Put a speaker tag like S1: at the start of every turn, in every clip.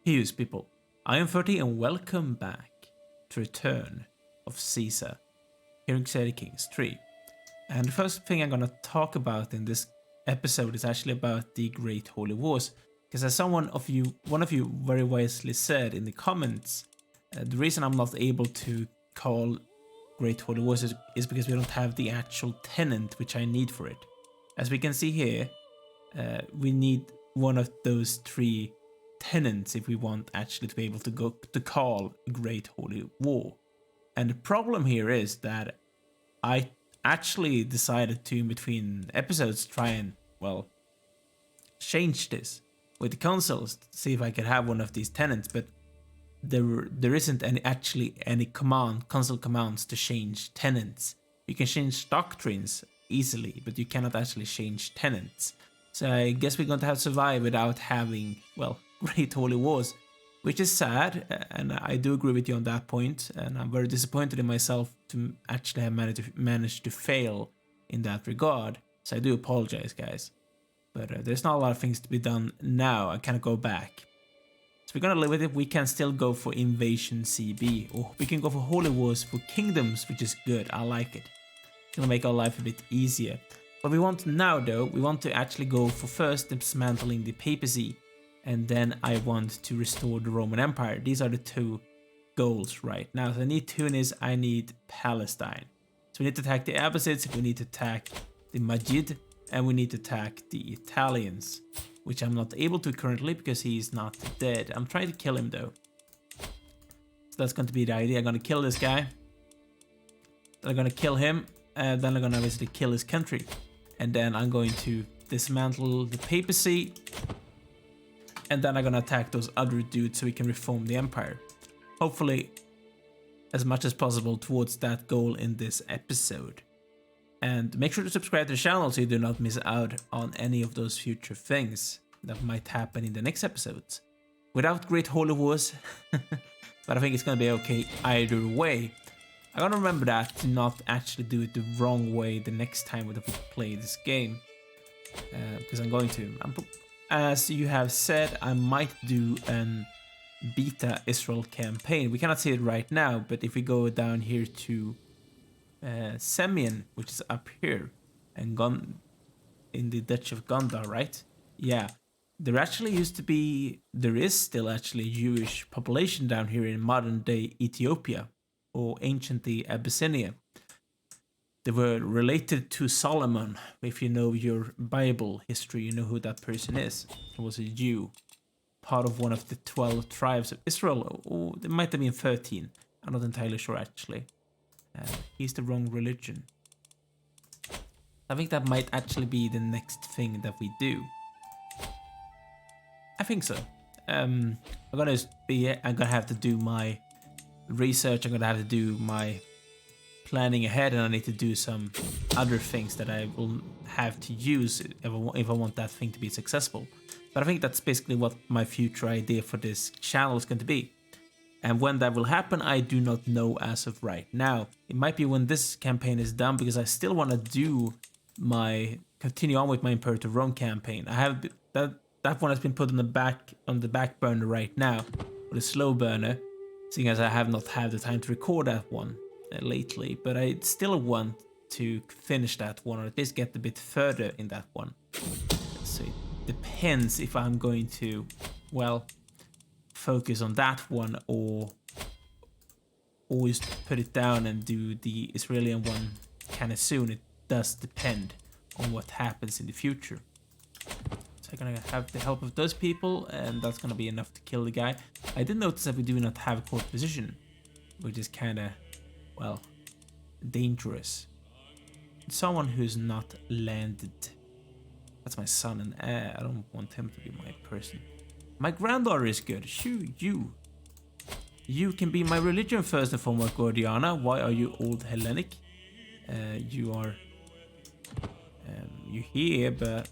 S1: Here's people, I am 30 and welcome back to Return of Caesar here in Crusader Kings 3. And the first thing I'm gonna talk about in this episode is actually about the Great Holy Wars, because as one of you very wisely said in the comments, the reason I'm not able to call Great Holy Wars is because we don't have the actual tenant which I need for it. As we can see here, we need one of those three tenants if we want actually to be able to call a Great Holy War. And the problem here is that I actually decided to, in between episodes, try and, well, change this with the consoles to see if I could have one of these tenants, but there isn't any console commands to change tenants. You can change doctrines easily, but you cannot actually change tenants. So I guess we're going to have to survive without having, well, Great Holy Wars, which is sad, and I do agree with you on that point, and I'm very disappointed in myself to actually have managed to fail in that regard. So I do apologize, guys. But there's not a lot of things to be done now. I cannot go back. So we're gonna live with it. We can still go for Invasion CB, or we can go for Holy Wars for Kingdoms, which is good. I like it. It's gonna make our life a bit easier. What we want now, though, we want to actually go for first dismantling the papacy, and then I want to restore the Roman Empire. These are the two goals right now. So I need Tunis, I need Palestine. So we need to attack the Abbasids, we need to attack the Majid, and we need to attack the Italians, which I'm not able to currently because he's not dead. I'm trying to kill him though. So that's going to be the idea. I'm going to kill this guy. Then I'm going to kill him, and then I'm going to obviously kill his country. And then I'm going to dismantle the papacy, and then I'm going to attack those other dudes so we can reform the empire. Hopefully, as much as possible towards that goal in this episode. And make sure to subscribe to the channel so you do not miss out on any of those future things that might happen in the next episodes. Without Great Holy Wars, but I think it's going to be okay either way. I gotta remember that to not actually do it the wrong way the next time that we play this game. Because I'm going to. As you have said, I might do an beta Israel campaign. We cannot see it right now, but if we go down here to Semyon, which is up here, and in the Dutch of Gondar, right? Yeah, there is still actually a Jewish population down here in modern day Ethiopia, or anciently Abyssinia. They were related to Solomon. If you know your Bible history, you know who that person is. He was a Jew, part of one of the 12 tribes of Israel, or it might have been 13. I'm not entirely sure actually. He's the wrong religion. I think that might actually be the next thing that we do. I think so. I'm gonna have to do my research. I'm gonna have to do my planning ahead, and I need to do some other things that I will have to use if I want that thing to be successful. But I think that's basically what my future idea for this channel is going to be. And when that will happen, I do not know as of right now. It might be when this campaign is done, because I still want to continue on with my Imperator Rome campaign. I have that one has been put on the back burner right now, or the slow burner, seeing as I have not had the time to record that one lately. But I still want to finish that one, or at least get a bit further in that one. So it depends if I'm going to, well, focus on that one or always put it down and do the Israeli one kind of soon. It does depend on what happens in the future. So I'm gonna have the help of those people, and that's gonna be enough to kill the guy. I did notice that we do not have a court position, which is kind of, well, dangerous. Someone who's not landed. That's my son and heir. I don't want him to be my person. My granddaughter is good. Shoo, you can be my religion first and foremost, Gordiana. Why are you old Hellenic? You're here, but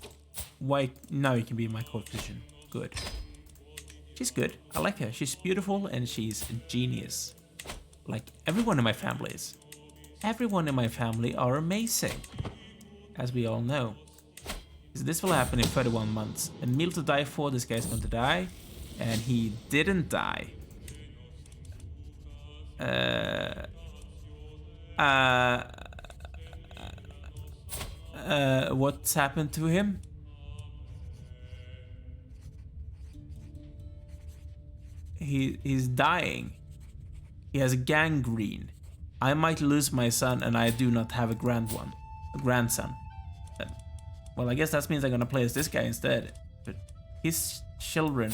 S1: why now you can be my court position? Good. She's good. I like her. She's beautiful and she's a genius. Like everyone in my family is. Everyone in my family are amazing, as we all know. This will happen in 31 months. A meal to die for. This guy's going to die. And he didn't die. What's happened to him? He's dying. He has gangrene. I might lose my son, and I do not have a grandson. Well, I guess that means I'm gonna play as this guy instead. But his children,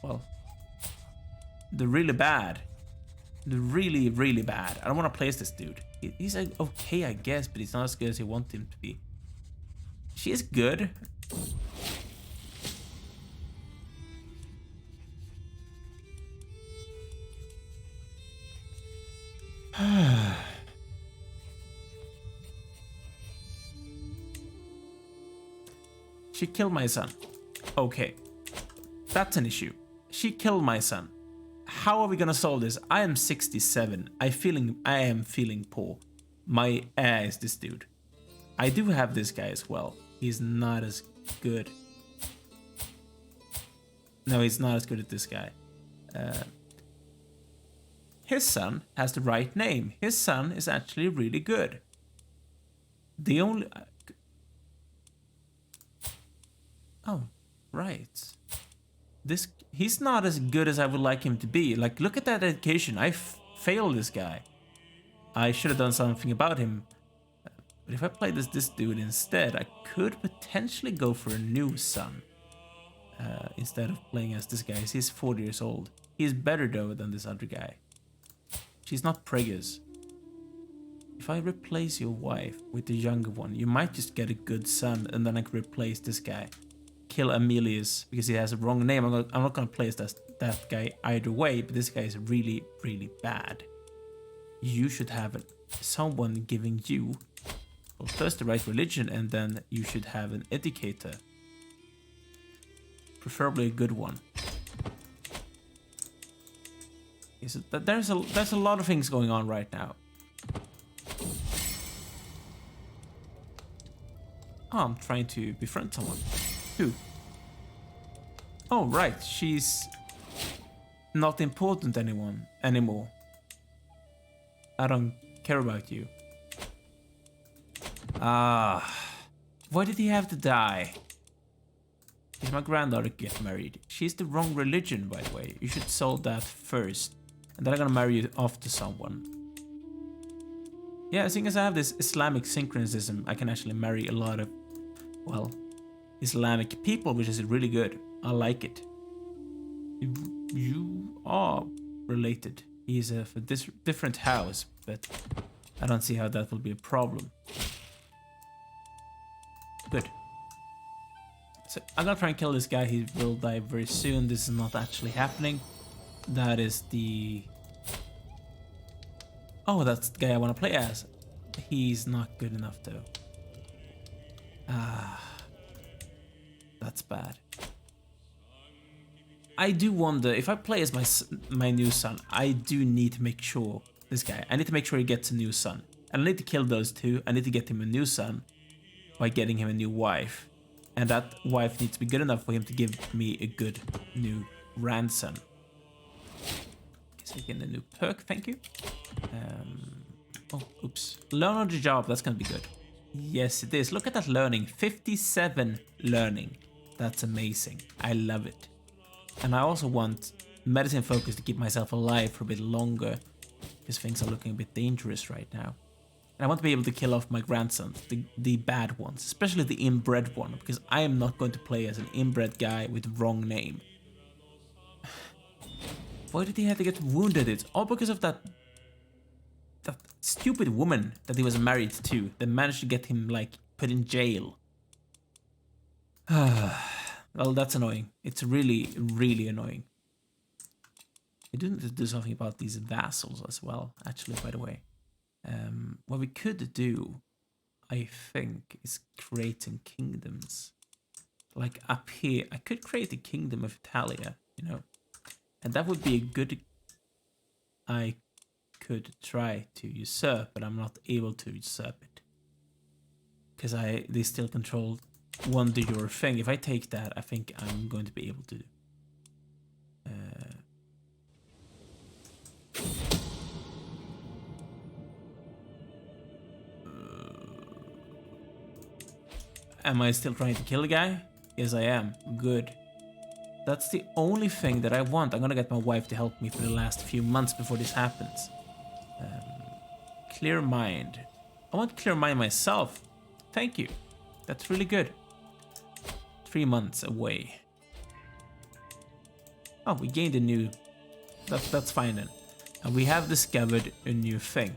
S1: well, they're really bad. They're really, really bad. I don't want to play as this dude. He's like okay, I guess, but he's not as good as you want him to be. She is good. She killed my son. Okay, that's an issue. She killed my son. How are we gonna solve this? I am 67. I am feeling poor. My heir is this dude. I do have this guy as well. He's not as good. No, he's not as good as this guy. His son has the right name. His son is actually really good. The only... Oh, right. He's not as good as I would like him to be. Like, look at that education. I failed this guy. I should have done something about him. But if I played as this dude instead, I could potentially go for a new son. Instead of playing as this guy. He's 40 years old. He's better though than this other guy. She's not preggers. If I replace your wife with the younger one, you might just get a good son, and then I can replace this guy. Kill Emilius because he has a wrong name. I'm not gonna play as that guy either way, but this guy is really, really bad. You should have someone giving you, well, first the right religion, and then you should have an educator. Preferably a good one. There's a lot of things going on right now. Oh, I'm trying to befriend someone. Who? Oh, right. She's not important anymore. I don't care about you. Why did he have to die? Is my granddaughter get married? She's the wrong religion, by the way. You should solve that first. And then I'm gonna marry you off to someone. Yeah, as soon as I have this Islamic syncretism, I can actually marry a lot of, well, Islamic people, which is really good. I like it. You are related. He's of a different house, but I don't see how that will be a problem. Good. So I'm gonna try and kill this guy. He will die very soon. This is not actually happening. That is the... Oh, that's the guy I want to play as. He's not good enough though. That's bad. I do wonder, if I play as my new son, I do need to make sure, this guy, I need to make sure he gets a new son. And I need to kill those two. I need to get him a new son by getting him a new wife. And that wife needs to be good enough for him to give me a good new grandson. Again, a new perk, thank you. Oh, oops. Learn on the job, that's gonna be good. Yes, it is. Look at that learning. 57 learning. That's amazing. I love it. And I also want medicine focus to keep myself alive for a bit longer, because things are looking a bit dangerous right now. And I want to be able to kill off my grandsons, the bad ones, especially the inbred one, because I am not going to play as an inbred guy with the wrong name. Why did he have to get wounded? It's all because of that stupid woman that he was married to that managed to get him, like, put in jail. Well, that's annoying. It's really, really annoying. We do need to do something about these vassals as well, actually, by the way. What we could do, I think, is creating kingdoms. Like up here, I could create a kingdom of Italia, you know. And that would be a good... I could try to usurp, but I'm not able to usurp it. Because they still control one de jure thing. If I take that, I think I'm going to be able to Am I still trying to kill the guy? Yes, I am. Good. That's the only thing that I want. I'm gonna get my wife to help me for the last few months before this happens. Clear mind. I want clear mind myself. Thank you. That's really good. 3 months away. Oh, we gained a new... That's fine then. And we have discovered a new thing.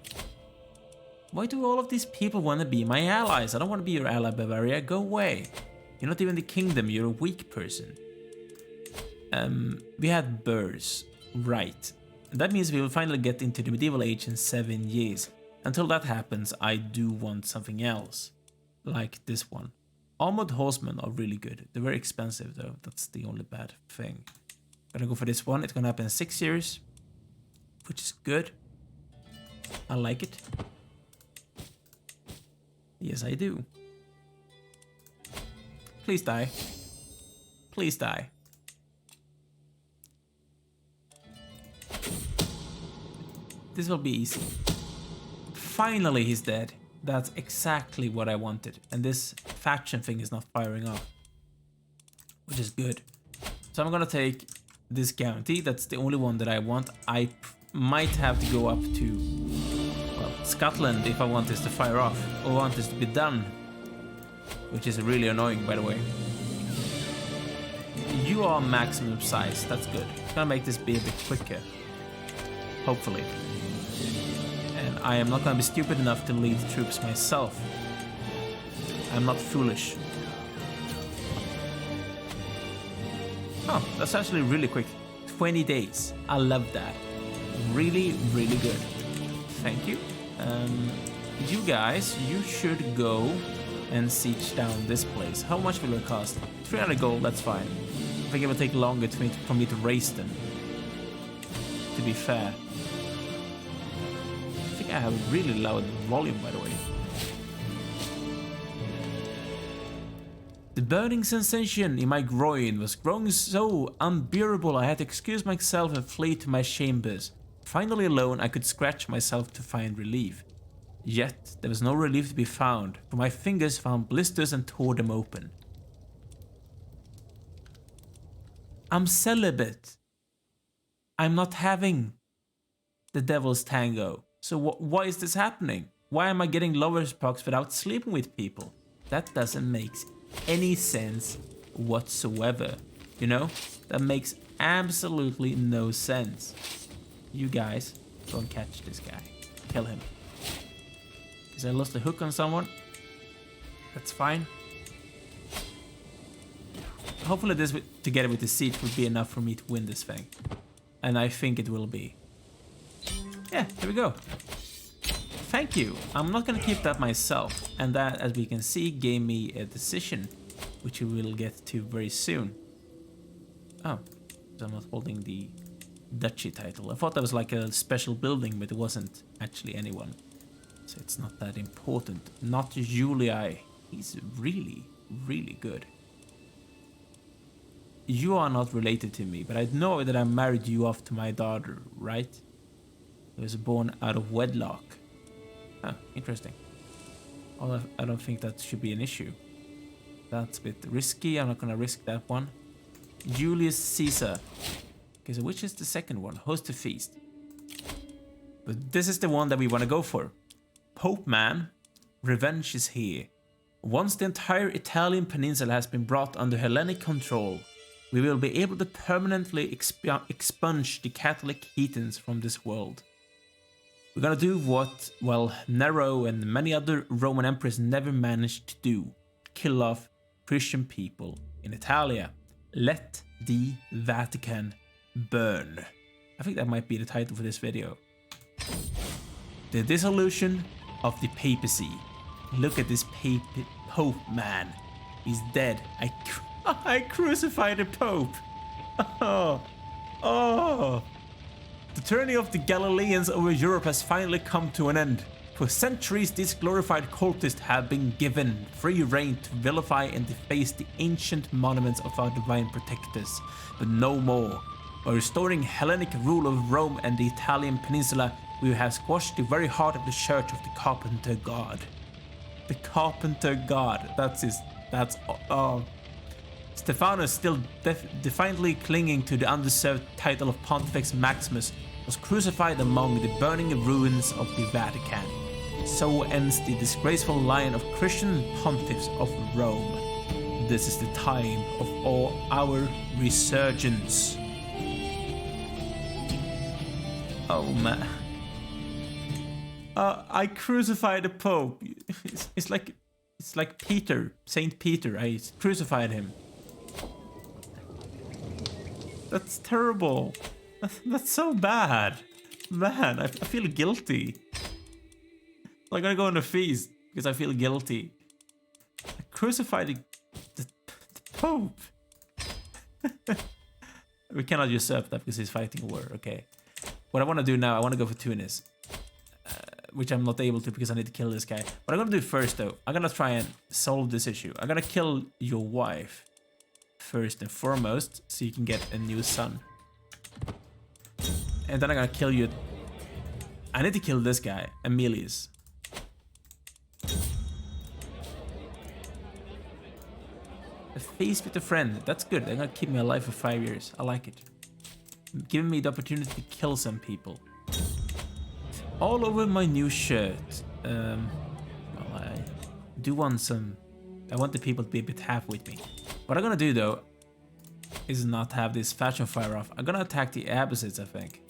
S1: Why do all of these people want to be my allies? I don't want to be your ally, Bavaria. Go away. You're not even the kingdom. You're a weak person. We had Burrs. Right. That means we will finally get into the medieval age in 7 years. Until that happens, I do want something else. Like this one. Armored horsemen are really good. They're very expensive though. That's the only bad thing. Gonna go for this one. It's gonna happen in 6 years. Which is good. I like it. Yes, I do. Please die. Please die. This will be easy. Finally, he's dead. That's exactly what I wanted. And this faction thing is not firing off. Which is good. So I'm gonna take this guarantee. That's the only one that I want. I might have to go up to, well, Scotland if I want this to fire off. Or want this to be done. Which is really annoying, by the way. You are maximum size. That's good. It's gonna make this be a bit quicker. Hopefully. And I am not gonna be stupid enough to lead troops myself. I'm not foolish. Oh, that's actually really quick. 20 days. I love that. Really, really good. Thank you. You guys, you should go and siege down this place. How much will it cost? 300 gold, that's fine. I think it will take longer for me to raise them. To be fair. I think I have a really loud volume, by the way. The burning sensation in my groin was growing so unbearable I had to excuse myself and flee to my chambers. Finally alone, I could scratch myself to find relief. Yet, there was no relief to be found, for my fingers found blisters and tore them open. I'm celibate. I'm not having the devil's tango. So why is this happening? Why am I getting lover's pox without sleeping with people? That doesn't make any sense whatsoever. You know? That makes absolutely no sense. You guys, go and catch this guy. Kill him. Because I lost the hook on someone. That's fine. Hopefully this, together with the siege, would be enough for me to win this thing. And I think it will be. Yeah, here we go. Thank you. I'm not gonna keep that myself. And that, as we can see, gave me a decision. Which we will get to very soon. Oh, so I'm not holding the duchy title. I thought that was like a special building, but it wasn't actually anyone. So it's not that important. Not Julii. He's really, really good. You are not related to me, but I know that I married you off to my daughter, right? He was born out of wedlock. Huh, interesting. Although I don't think that should be an issue. That's a bit risky. I'm not gonna risk that one. Julius Caesar. Okay, so which is the second one? Host a feast. But this is the one that we want to go for. Pope man, revenge is here. Once the entire Italian peninsula has been brought under Hellenic control, we will be able to permanently expunge the Catholic heathens from this world. We're gonna do what, well, Nero and many other Roman emperors never managed to do. Kill off Christian people in Italia. Let the Vatican burn. I think that might be the title for this video. The dissolution of the papacy. Look at this Pope man. He's dead. I crucified the Pope. Oh. The tyranny of the Galileans over Europe has finally come to an end. For centuries, these glorified cultists have been given free rein to vilify and deface the ancient monuments of our divine protectors. But no more. By restoring Hellenic rule of Rome and the Italian peninsula, we have squashed the very heart of the Church of the Carpenter God. The Carpenter God, that's his That's Stephanus, still defiantly clinging to the undeserved title of Pontifex Maximus, was crucified among the burning ruins of the Vatican. So ends the disgraceful line of Christian pontiffs of Rome. This is the time of all our resurgence. Oh man. I crucified the Pope. It's like Peter, Saint Peter. I crucified him. That's terrible. That's so bad. Man, I feel guilty. I'm gonna go on a feast because I feel guilty. I crucified the Pope. We cannot usurp that because he's fighting a war, okay. What I want to do now, I want to go for Tunis. Which I'm not able to because I need to kill this guy. What I'm gonna do first though, I'm gonna try and solve this issue. I'm gonna kill your wife first and foremost, so you can get a new son. And then I'm gonna kill you. I need to kill this guy, Emilius. A feast with a friend, that's good. They're gonna keep me alive for 5 years. I like it. Giving me the opportunity to kill some people. All over my new shirt. Well, I do want some... I want the people to be a bit happy with me. What I'm gonna do though is not have this fashion fire off. I'm gonna attack the Abbasids, I think.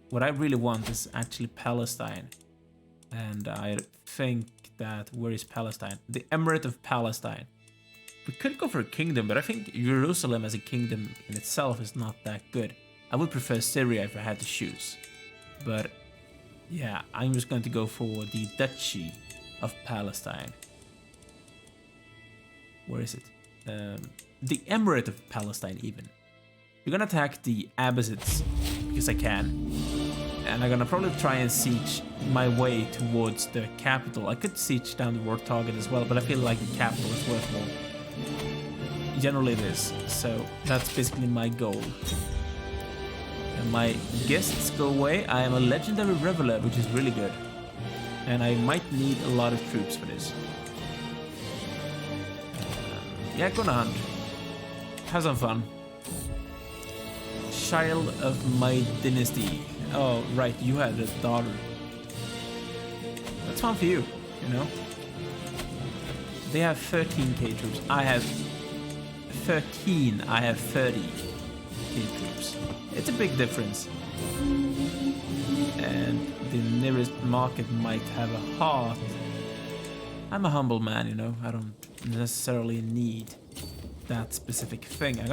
S1: What I really want is actually Palestine. And I think that... Where is Palestine? The Emirate of Palestine. We could go for a kingdom, but I think Jerusalem as a kingdom in itself is not that good. I would prefer Syria if I had to choose. But... yeah, I'm just going to go for the Duchy of Palestine. Where is it? The Emirate of Palestine, even. We're gonna attack the Abbasids, because I can. And I'm gonna probably try and siege my way towards the capital. I could siege down the war target as well, but I feel like the capital is worth more. Generally it is, so that's basically my goal. And my guests go away. I am a legendary reveler, which is really good. And I might need a lot of troops for this. Yeah, gonna hunt. Have some fun. Child of my dynasty. Oh, right, you had a daughter. That's fun for you, you know? They have 13k troops. I have 13. I have 30k troops. It's a big difference. And the nearest market might have a heart. I'm a humble man, you know. I don't necessarily need that specific thing. I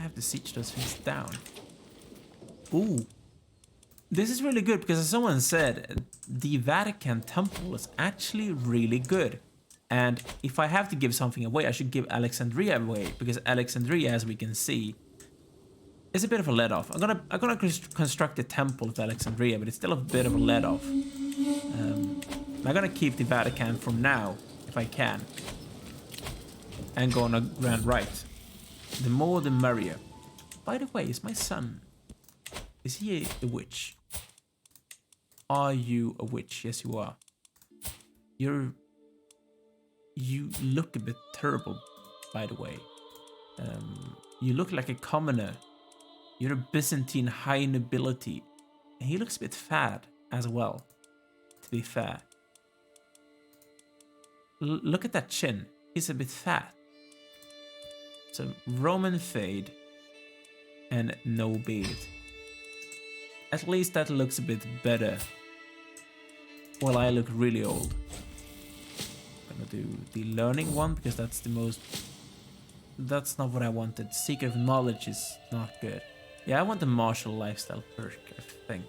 S1: have to siege those things down. Ooh. This is really good because as someone said, the Vatican temple is actually really good. And if I have to give something away, I should give Alexandria away, because Alexandria, as we can see, is a bit of a let-off. I'm gonna construct a temple of Alexandria, but it's still a bit of a let-off. I'm gonna keep the Vatican from now, if I can, and go on a grand rite. The more the merrier. By the way, is my son... is he a witch? Are you a witch? Yes, you are. You look a bit terrible, by the way. You look like a commoner. You're a Byzantine high nobility. And he looks a bit fat as well, to be fair. Look at that chin. He's a bit fat. So Roman fade and no beard. At least that looks a bit better. Well, I look really old. I'm gonna do the learning one because that's the most... that's not what I wanted. Seeker of knowledge is not good. Yeah, I want the martial lifestyle perk, I think.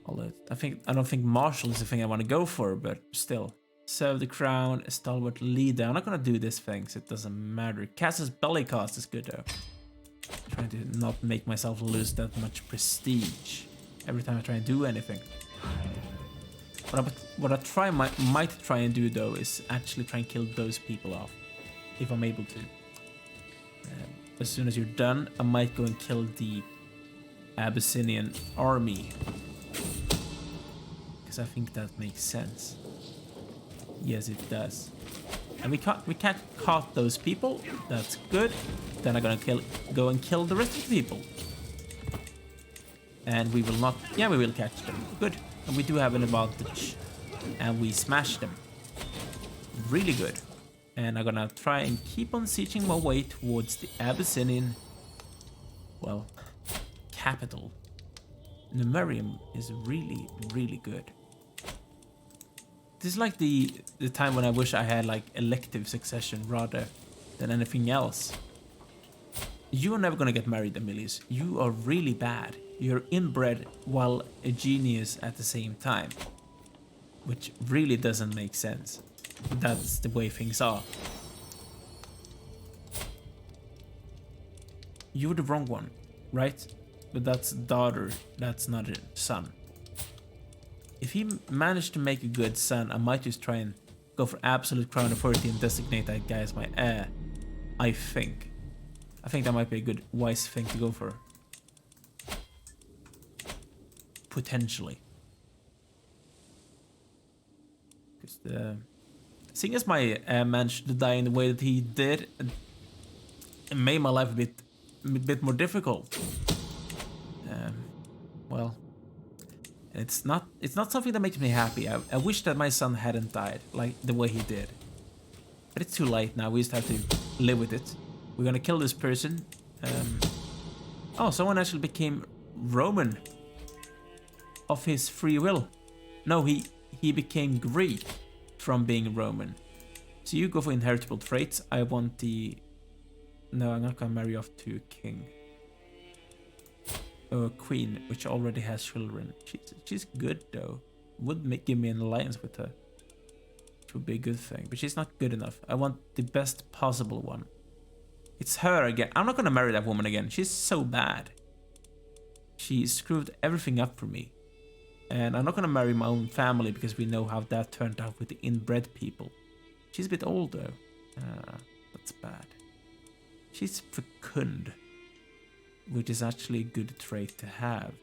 S1: Although I don't think martial is the thing I want to go for, but still. Serve the crown, a stalwart leader. I'm not gonna do this thing, so it doesn't matter. Cass's belly cast is good though. Trying to not make myself lose that much prestige every time I try and do anything. What I might try and do though is actually try and kill those people off, if I'm able to. As soon as you're done, I might go and kill the Abyssinian army, because I think that makes sense. Yes, it does. And we can't caught those people. That's good. Then I'm gonna go and kill the rest of the people. And we will not... Yeah, we will catch them. Good. And we do have an advantage. And we smash them. Really good. And I'm gonna try and keep on sieging my way towards the Abyssinian... Well, capital. Numerium is really, really good. This is like the time when I wish I had like elective succession rather than anything else. You are never gonna get married, Amelius. You are really bad. You're inbred while a genius at the same time. Which really doesn't make sense. That's the way things are. You're the wrong one, right? But that's daughter, that's not a son. If he managed to make a good son, I might just try and go for absolute crown authority and designate that guy as my heir. I think that might be a good, wise thing to go for. Potentially. Because seeing as my heir managed to die in the way that he did, it made my life a bit more difficult. Well, it's not something that makes me happy. I wish that my son hadn't died like the way he did. But it's too late now. We just have to live with it. We're gonna kill this person. Oh, someone actually became Roman of his free will. No, he became Greek from being Roman. So you go for inheritable traits. I want the... No, I'm not gonna marry off to a king. Or a queen, which already has children. She's good though. Would give me an alliance with her. Which would be a good thing. But she's not good enough. I want the best possible one. It's her again. I'm not gonna marry that woman again. She's so bad. She screwed everything up for me. And I'm not gonna marry my own family because we know how that turned out with the inbred people. She's a bit old though. That's bad. She's fecund, which is actually a good trait to have.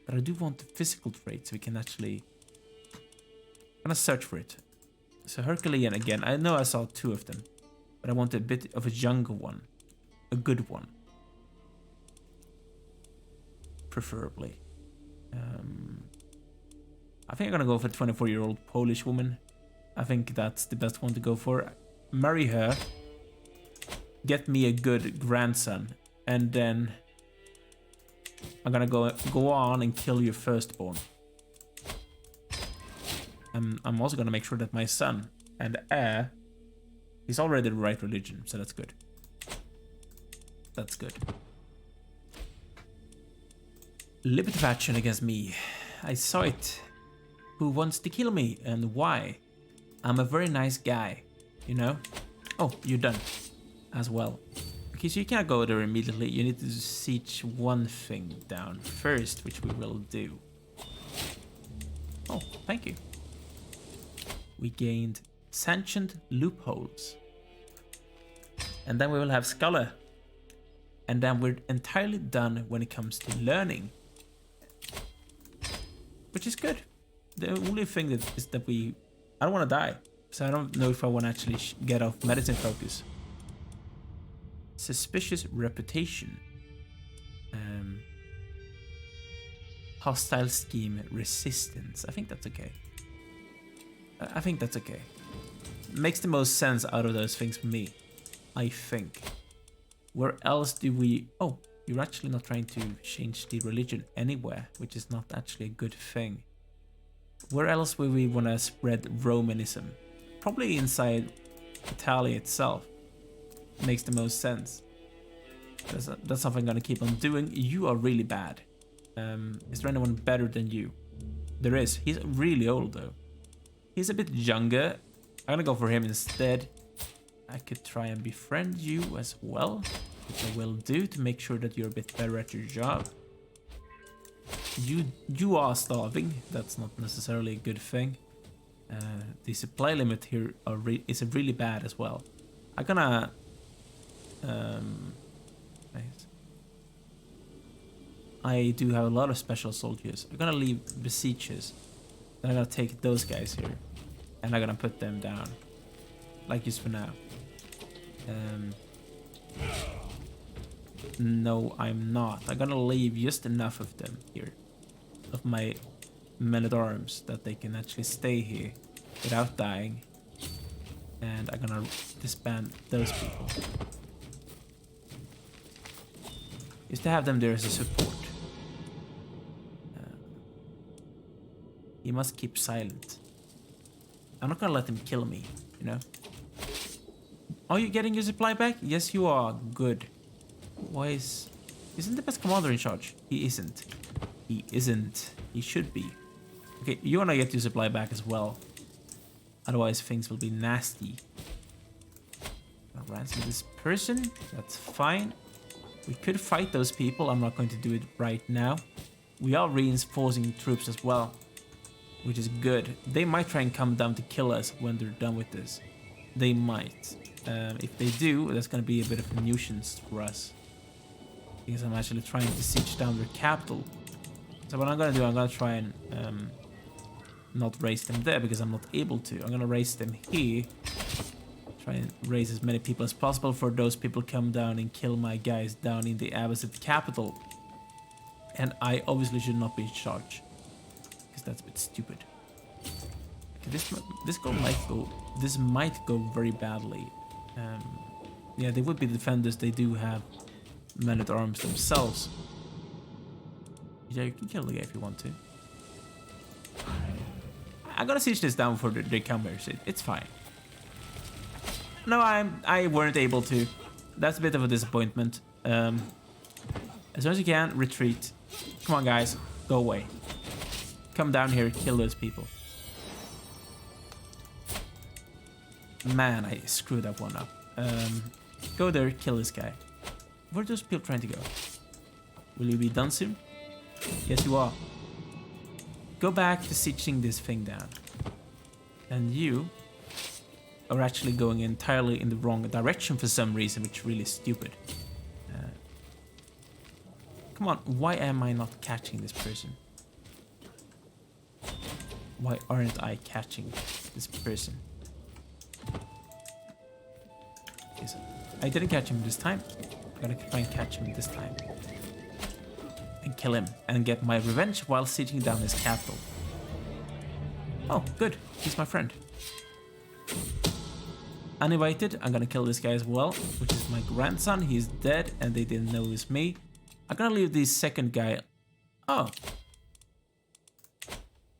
S1: But I do want the physical trait so we can actually... I'm gonna search for it. So Herculean again. I know I saw two of them. But I want a bit of a younger one. A good one. Preferably. I think I'm gonna go for a 24-year-old Polish woman. I think that's the best one to go for. Marry her. Get me a good grandson. And then... I'm gonna go on and kill your firstborn. I'm also gonna make sure that my son and heir... He's already the right religion, so that's good. That's good. Liberty faction against me. I saw it. Who wants to kill me and why? I'm a very nice guy, you know? Oh, you're done as well. Okay, so you can't go there immediately. You need to siege one thing down first, which we will do. Oh, thank you. We gained sanctioned loopholes. And then we will have scholar. And then we're entirely done when it comes to learning. Which is good. The only thing is that I don't want to die. So I don't know if I want to actually get off medicine focus. Suspicious reputation. Hostile scheme resistance. I think that's okay. I think that's okay. Makes the most sense out of those things for me. I think. Where else do we... Oh, you're actually not trying to change the religion anywhere, which is not actually a good thing. Where else will we want to spread Romanism? Probably inside Italy itself. Makes the most sense. That's something I'm gonna keep on doing. You are really bad. Is there anyone better than you? There is. He's really old though. He's a bit younger. I'm gonna go for him instead. I could try and befriend you as well, which I will do to make sure that you're a bit better at your job. You are starving. That's not necessarily a good thing. The supply limit here is really bad as well. I'm gonna... nice. I do have a lot of special soldiers. I'm gonna leave besieges. Then I'm gonna take those guys here. And I'm gonna put them down. Like just for now. No, I'm not. I'm gonna leave just enough of them here. Of my men-at-arms that they can actually stay here without dying. And I'm gonna disband those people. Just to have them there as a support. He must keep silent. I'm not gonna let him kill me, you know? Are you getting your supply back? Yes, you are. Good. Why isn't the best commander in charge? He isn't. He isn't. He should be. Okay, you wanna get your supply back as well. Otherwise, things will be nasty. I'll ransom this person. That's fine. We could fight those people. I'm not going to do it right now. We are reinforcing troops as well, which is good. They might try and come down to kill us when they're done with this. They might. If they do, that's going to be a bit of a nuisance for us. Because I'm actually trying to siege down their capital. So what I'm going to do, I'm going to try and not raise them there because I'm not able to. I'm going to raise them here. Try and raise as many people as possible for those people come down and kill my guys down in the Abbasid capital. And I obviously should not be in charge. Because that's a bit stupid. Okay, this might go very badly. Yeah, they would be defenders. They do have men-at-arms themselves. Yeah, you can kill the guy if you want to. I'm gonna siege this down before they come here. So it's fine. No, I weren't able to. That's a bit of a disappointment. As soon as you can, retreat. Come on, guys, go away. Come down here, kill those people. Man, I screwed that one up. Go there, kill this guy. Where are those people trying to go? Will you be done soon? Yes, you are. Go back to sieging this thing down. And you are actually going entirely in the wrong direction for some reason, which is really stupid. Come on, why am I not catching this person? Why aren't I catching this person? Okay, so I didn't catch him this time. I'm gonna try and catch him this time. And kill him and get my revenge while sieging down his capital. Oh, good. He's my friend. Uninvited. I'm gonna kill this guy as well, which is my grandson. He's dead and they didn't know it was me. I'm gonna leave this second guy. Oh.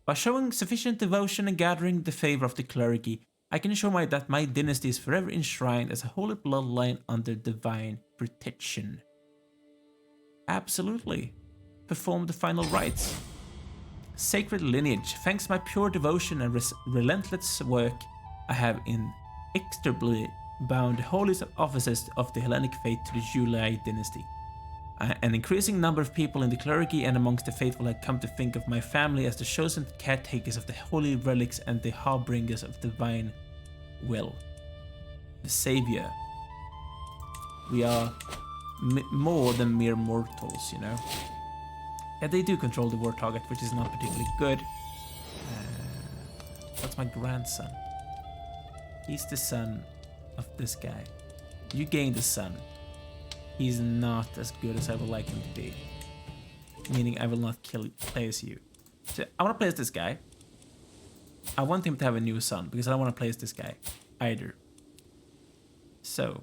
S1: By showing sufficient devotion and gathering the favor of the clergy, I can show that my dynasty is forever enshrined as a holy bloodline under divine protection. Absolutely. Perform the final rites. Sacred lineage. Thanks to my pure devotion and relentless work, I have inextricably bound the holiest offices of the Hellenic faith to the Julian dynasty. An increasing number of people in the clergy and amongst the faithful have come to think of my family as the chosen caretakers of the holy relics and the harbingers of divine will. The savior. We are more than mere mortals, you know. Yeah, they do control the war target, which is not particularly good. That's my grandson. He's the son of this guy. You gained a son. He's not as good as I would like him to be. Meaning I will not place you. So I want to place this guy. I want him to have a new son because I don't want to place this guy either. So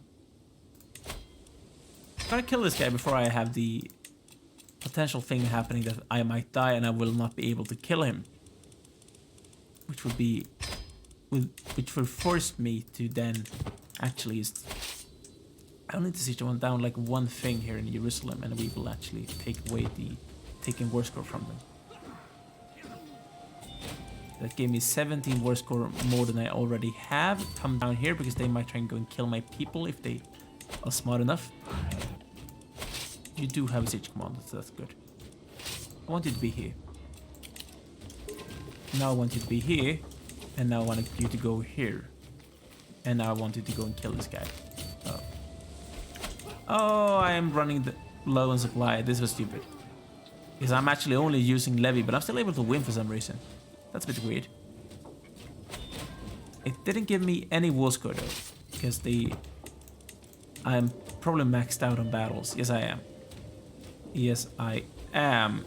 S1: I'm gonna kill this guy before I have the potential thing happening that I might die and I will not be able to kill him. Which will force me to then actually I need to siege one down like one thing here in Jerusalem and we will actually take away the taking war score from them. That gave me 17 war score more than I already have. Come down here because they might try and go and kill my people if they are smart enough. You do have a siege commander, so that's good. I want you to be here. Now I want you to be here. And now I want you to go here. And now I want you to go and kill this guy. Oh. Oh, I am running low on supply. This was stupid. Because I'm actually only using levy, but I'm still able to win for some reason. That's a bit weird. It didn't give me any war score though, because I'm probably maxed out on battles. Yes, I am. Yes, I am.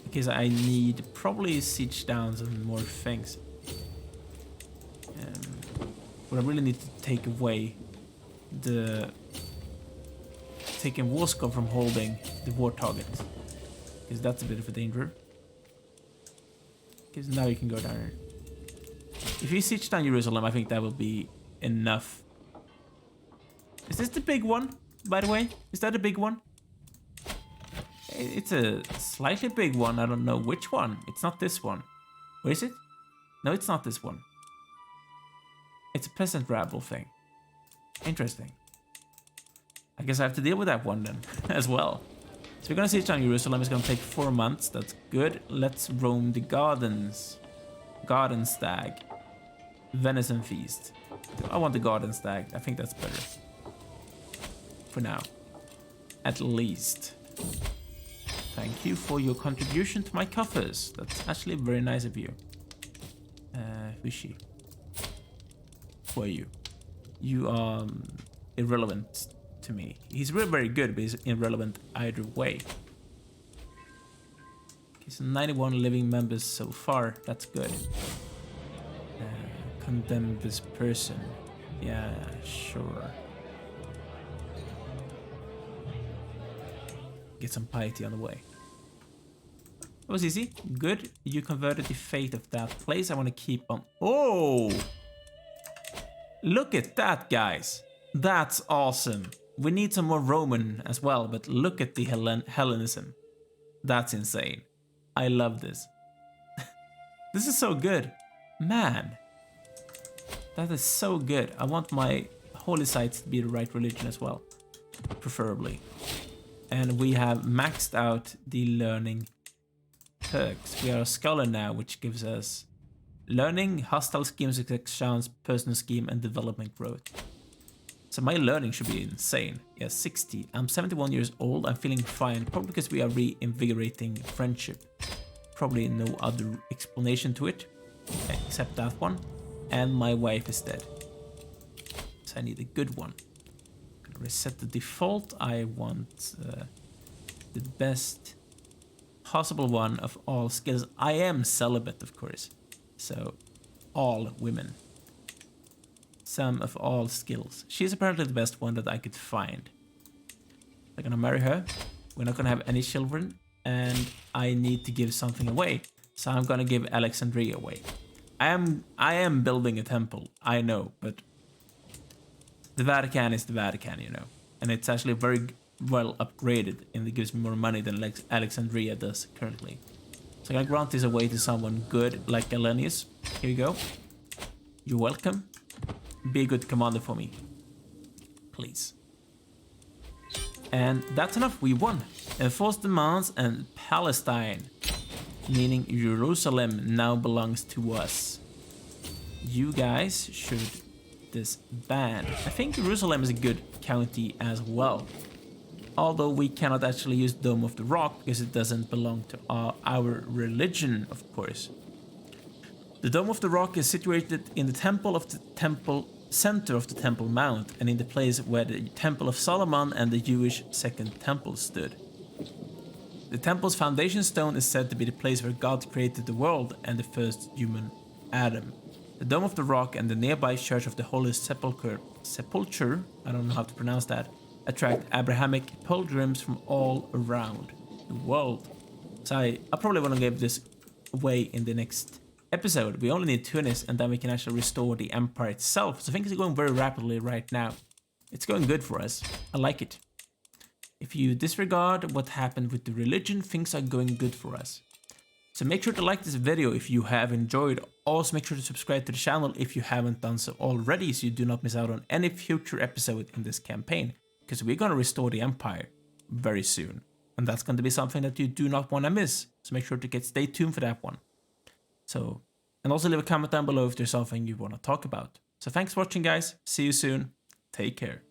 S1: Because I need probably siege downs and more things. But I really need to take away taking war score from holding the war target. Because that's a bit of a danger. Because now you can go down here. If you siege down Jerusalem, I think that will be enough. Is this the big one, by the way? Is that a big one? It's a slightly big one. I don't know which one. It's not this one. Where is it? No, it's not this one. It's a peasant rabble thing. Interesting. I guess I have to deal with that one then, as well. So we're gonna siege down Jerusalem. It's gonna take 4 months. That's good. Let's roam the gardens. Garden stag. Venison feast. I want the garden stag. I think that's better. For now. At least. Thank you for your contribution to my coffers. That's actually very nice of you. Who's she? Who are you? You are irrelevant to me. He's really very good, but he's irrelevant either way. Okay, so 91 living members so far. That's good. Condemn this person. Yeah, sure. Get some piety on the way. That was easy. Good. You converted the fate of that place. I want to keep on. Oh! Look at that, guys. That's awesome. We need some more Roman as well, but look at the Hellenism. That's insane. I love this. This is so good. Man. That is so good. I want my holy sites to be the right religion as well. Preferably. And we have maxed out the learning perks. We are a scholar now, which gives us learning, hostile scheme success chance, personal scheme, and development growth. So my learning should be insane. Yeah, 60. I'm 71 years old. I'm feeling fine, probably because we are reinvigorating friendship. Probably no other explanation to it, except that one. And my wife is dead. So I need a good one. Reset the default. I want the best possible one of all skills. I am celibate, of course. So, all women. Some of all skills. She's apparently the best one that I could find. I'm gonna marry her. We're not gonna have any children. And I need to give something away. So I'm gonna give Alexandria away. I am building a temple. I know, but the Vatican is the Vatican, you know. And it's actually very well upgraded, and it gives me more money than Alexandria does currently. So I'm gonna grant this away to someone good like Galenius. Here you go. You're welcome. Be a good commander for me. Please. And that's enough. We won. Enforced demands and Palestine. Meaning Jerusalem now belongs to us. You guys should disband. I think Jerusalem is a good county as well. Although we cannot actually use Dome of the Rock because it doesn't belong to our religion, of course. The Dome of the Rock is situated in the center of the Temple Mount, and in the place where the Temple of Solomon and the Jewish Second Temple stood. The temple's foundation stone is said to be the place where God created the world and the first human, Adam. The Dome of the Rock and the nearby Church of the Holy Sepulchre, I don't know how to pronounce that, attract Abrahamic pilgrims from all around the world. So I probably want to give this away in the next episode. We only need Tunis, and then we can actually restore the empire itself. So things are going very rapidly right now. It's going good for us. I like it. If you disregard what happened with the religion, things are going good for us. So make sure to like this video if you have enjoyed. Also make sure to subscribe to the channel if you haven't done so already, so you do not miss out on any future episode in this campaign. Because we're going to restore the empire very soon. And that's going to be something that you do not want to miss. So make sure to stay tuned for that one. So, and also leave a comment down below if there's something you want to talk about. So thanks for watching, guys. See you soon. Take care.